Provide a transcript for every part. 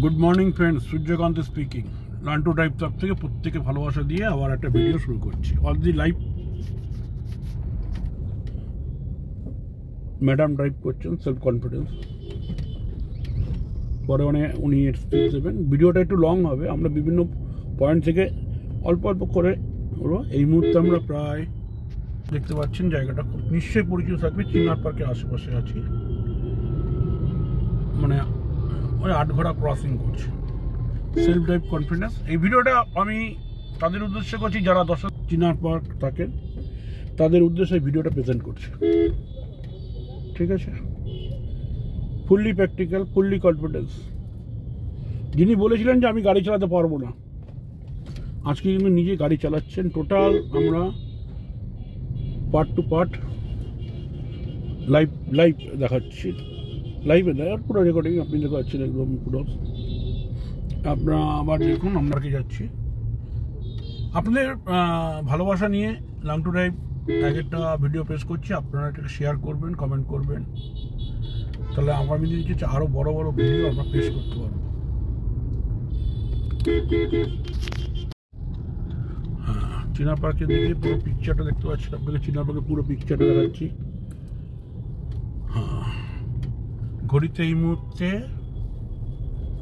Good morning friends, Suryakanta speaking. Learn to drive তরফ থেকে প্রত্যেকে ভালোবাসা দিয়ে আবার একটা ভিডিও শুরু করছি। অলরেডি লাইভ ম্যাডাম ড্রাইভ করছেন, সেলফ কনফিডেন্স। পরে উনি স্পিচ দেবেন। ভিডিওটা একটু লং হবে, আমরা বিভিন্ন পয়েন্ট থেকে অল্প অল্প করে করবো। এই মুহূর্তে আমরা প্রায় দেখতে পাচ্ছেন জায়গাটা খুব নিশ্চয়ই পরিচিত থাকবে, চিনার পার্কের আশেপাশে আছি। মানে ওই আটঘোড়া ক্রসিং করছে, সেলফ ড্রাইভ কনফিডেন্স। এই ভিডিওটা আমি তাদের উদ্দেশ্যে করছি যারা চিনার পার্ক থাকেন, তাদের উদ্দেশ্যে ভিডিওটা প্রেজেন্ট করছি। ঠিক আছে, ফুললি প্র্যাকটিক্যাল, ফুললি কনফিডেন্স। যিনি বলেছিলেন যে আমি গাড়ি চালাতে পারবো না, আজকে কিন্তু নিজে গাড়ি চালাচ্ছেন। টোটাল আমরা পার্ট টু পার্ট লাইভ দেখাচ্ছি, লাইভে দেয় পুরো রেকর্ডিং আপনি দেখতে পাচ্ছেন একদম পুরো। আপনারা আবার দেখুন, আমরা কি যাচ্ছি আপনাদের ভালোবাসা নিয়ে লার্ন টু ড্রাইভ এক একটা ভিডিও পেশ করছি। আপনারা এটাকে শেয়ার করবেন, কমেন্ট করবেন, তাহলে আগামী দিনে কিছু আরও বড় বড় ভিডিও আমরা পেশ করতে পারবো। হ্যাঁ, চিনা পার্কের দিকে পুরো পিকচারটা দেখতে পাচ্ছি, আপনাকে চিনা পার্কের পুরো পিকচারটা দেখাচ্ছি। হ্যাঁ, ঘড়িতে এই মুহূর্তে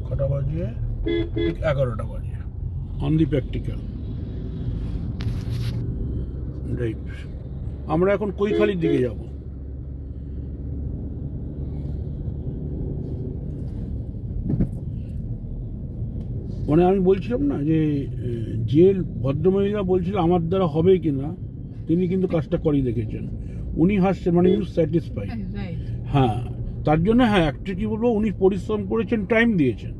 কটা বাজে? ঠিক 11টা বাজে। On the practical drive. আমরা এখন কৈখালির দিকে যাব। মানে আমি বলছিলাম না যে ভদ্রমহিলা বলছিল আমার দ্বারা হবে কিনা, তিনি কিন্তু কাজটা করেই দেখেছেন। উনি হাসছেন, মানে ইউ স্যাটিসফাইড। হ্যাঁ, তার জন্য হ্যাঁ একটা কি বলবো, উনি পরিশ্রম করেছেন, টাইম দিয়েছেন।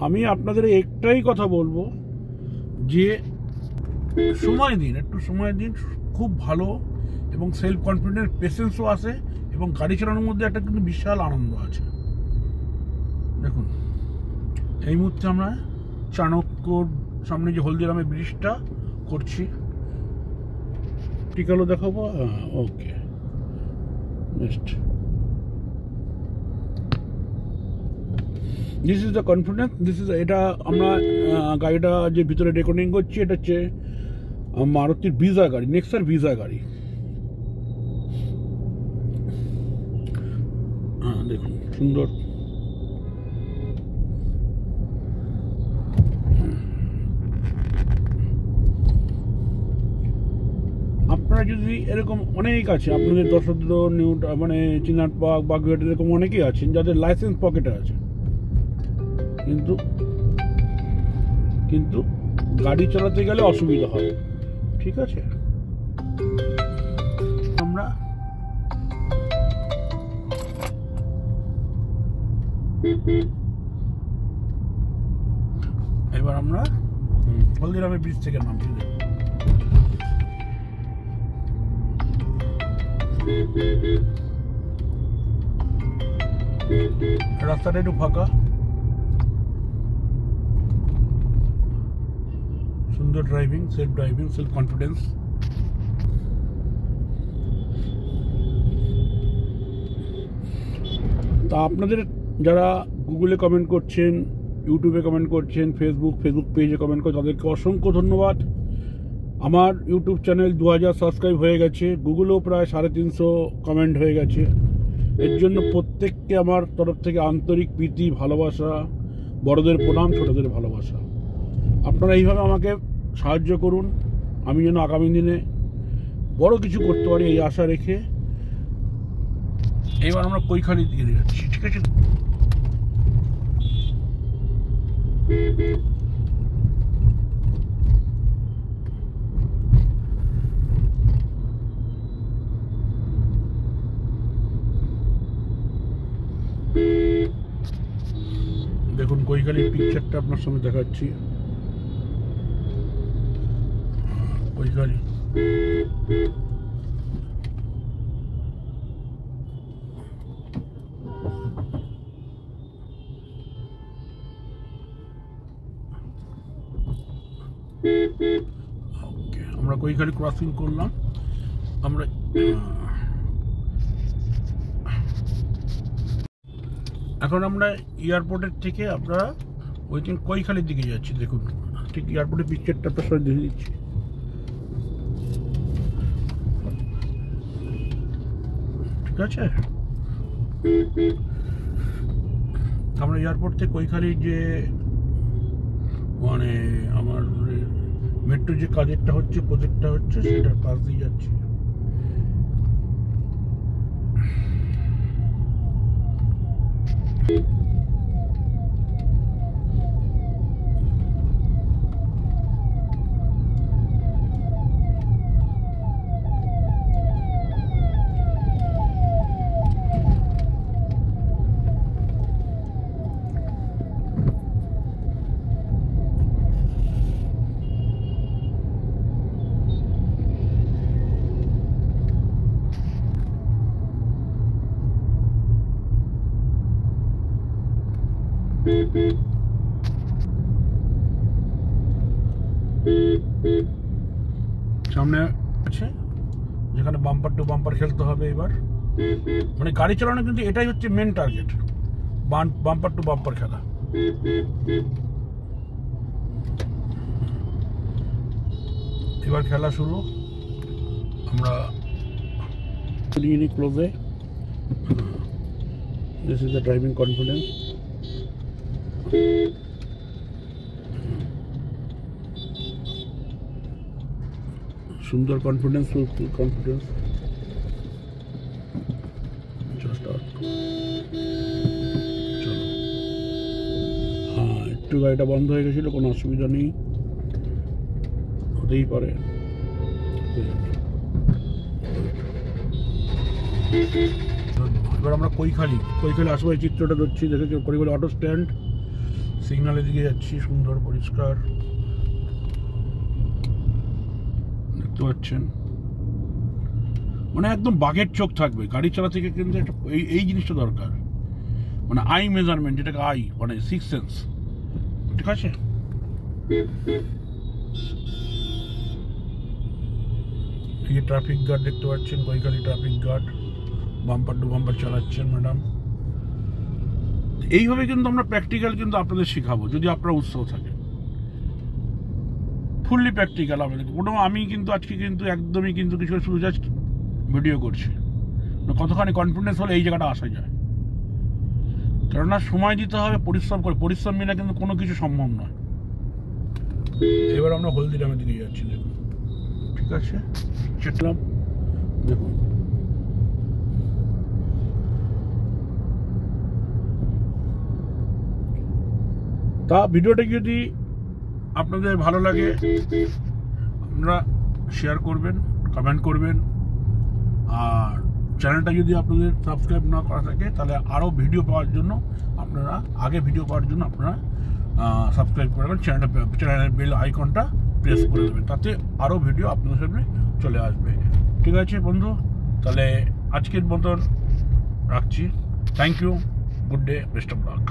আমি আপনাদের একটাই কথা বলবো যে সময় দিন, একটু সময় দিন, খুব ভালো এবং সেলফ কনফিডেন্স, পেশেন্সও আসে এবং গাড়ি চালানোর মধ্যে একটা কিন্তু বিশাল আনন্দ আছে। দেখুন, এই মুহূর্তে আমরা চাণক্যর সামনে যে হলদিরামের ব্রিজটা করছি, টিকালো দেখাবো। Okay, next. This is the confidence, this is. এটা আমরা গাড়িটা যে ভিতরে রেকর্ডিং করছি, এটা হচ্ছে মারুতির ভিজা গাড়ি, নেক্সার ভিজা গাড়ি। হ্যাঁ, দেখুন সুন্দর। আপনারা যদি এরকম অনেক আছে, আপনাদের দশদ্র মানে চিনার পার্ক, বাগুইহাট, এরকম অনেকেই আছেন যাদের লাইসেন্স পকেটে আছে, কিন্তু গাড়ি চালাতে গেলে অসুবিধা হয়। ঠিক আছে, আমরা এবার আমরা হলদিরামের ব্রিজ থেকে নামছি। রাস্তাটা একটু ফাঁকা, সুন্দর ড্রাইভিং, সেলফ কনফিডেন্স। তা আপনাদের যারা গুগলে কমেন্ট করছেন, ইউটিউবে কমেন্ট করছেন, ফেসবুক পেজে কমেন্ট করছেন, তাদেরকে অসংখ্য ধন্যবাদ। আমার ইউটিউব চ্যানেল 2000 সাবস্ক্রাইব হয়ে গেছে, গুগলেও প্রায় 350 কমেন্ট হয়ে গেছে। এর জন্য প্রত্যেককে আমার তরফ থেকে আন্তরিক প্রীতি, ভালোবাসা, বড়দের প্রণাম, ছোটদের ভালোবাসা। আপনারা এইভাবে আমাকে সাহায্য করুন, আমি যেন আগামী দিনে বড় কিছু করতে পারি, এই আশা রেখে এবার আমরা কৈখালির দিকে যাচ্ছি। ঠিক আছে, দেখুন কৈখালির পিকচারটা আপনার সামনে দেখাচ্ছি। কৈখালি ওকে, আমরা কৈখালি ক্রসিং করলাম। আমরা এখন আমরা এয়ারপোর্টের থেকে আপনারা ওই দিন কৈখালির দিকে যাচ্ছি, দেখুন ঠিক এয়ারপোর্টের পিকচারটা আপনার সঙ্গে দেখে দিচ্ছি। ঠিক আছে, আমরা এয়ারপোর্ট থেকে কৈখালির যে মানে আমার মেট্রো যে কাজেরটা হচ্ছে, প্রজেক্টটা হচ্ছে, সেটার পাশ দিয়ে যাচ্ছি। সামনে আছে যেখানে বাম্পার টু বাম্পার খেলতে হবে এবার, মানে গাড়ি চালানো কিন্তু এটাই হচ্ছে main target, bumper to bumper খেলা। এবার খেলা শুরু। আমরা ক্লোজে, this is the driving confidence. সুন্দর কনফিডেন্স, ফুল কনফিডেন্স। চলো, হ্যাঁ একটু গাড়িটা বন্ধ হয়ে গেছিল, কোনো অসুবিধা নেই, হতেই পারে। এবার আমরা কৈখালি আসবো, এই চিত্রটা ধরছি, দেখেছি কৈখালি অটো স্ট্যান্ড, সিগন্যালের দিকে যাচ্ছি, সুন্দর পরিষ্কার দেখতে পাচ্ছেন। মানে একদম বাঘের চোখ থাকবে গাড়ি চালা থেকে, কিন্তু একটা এই জিনিসটা দরকার, মানে আই মেজারমেন্ট, যেটাকে মানে 6 সেন্স। ঠিক আছে, এই যে ট্রাফিক গার্ড দেখতে পাচ্ছেন, Kaikhali traffic guard bumper to bumper চালাচ্ছেন ম্যাডাম। এইভাবে কিন্তু আমরা প্র্যাকটিক্যাল কিন্তু আপনাদের শেখাবো, যদি আপনার উৎসাহ থাকে, ফুললি প্র্যাকটিক্যাল আমাদের কোনো। আমি কিন্তু আজকে কিন্তু একদমই কিন্তু কিছু শুধু জাস্ট ভিডিও করছি, কতখানি কনফিডেন্স হলে এই জায়গাটা আসা যায়। কেননা সময় দিতে হবে, পরিশ্রম করে, পরিশ্রম বিনা কিন্তু কোনো কিছু সম্ভব নয়। এবার আমরা হলদিরামের দিকে যাচ্ছি, দেখুন। ঠিক আছে, চেটলাম, দেখুন তা ভিডিওটা যদি আপনাদের ভালো লাগে আপনারা শেয়ার করবেন, কমেন্ট করবেন, আর চ্যানেলটা যদি আপনাদের সাবস্ক্রাইব না করা থাকে তাহলে আরও ভিডিও পাওয়ার জন্য আপনারা সাবস্ক্রাইব করবেন, চ্যানেলের বেল আইকনটা প্রেস করে দেবেন, তাতে আরও ভিডিও আপনাদের সামনে চলে আসবে। ঠিক আছে বন্ধু, তাহলে আজকের মতন রাখছি। Thank you, good day, best of lakh.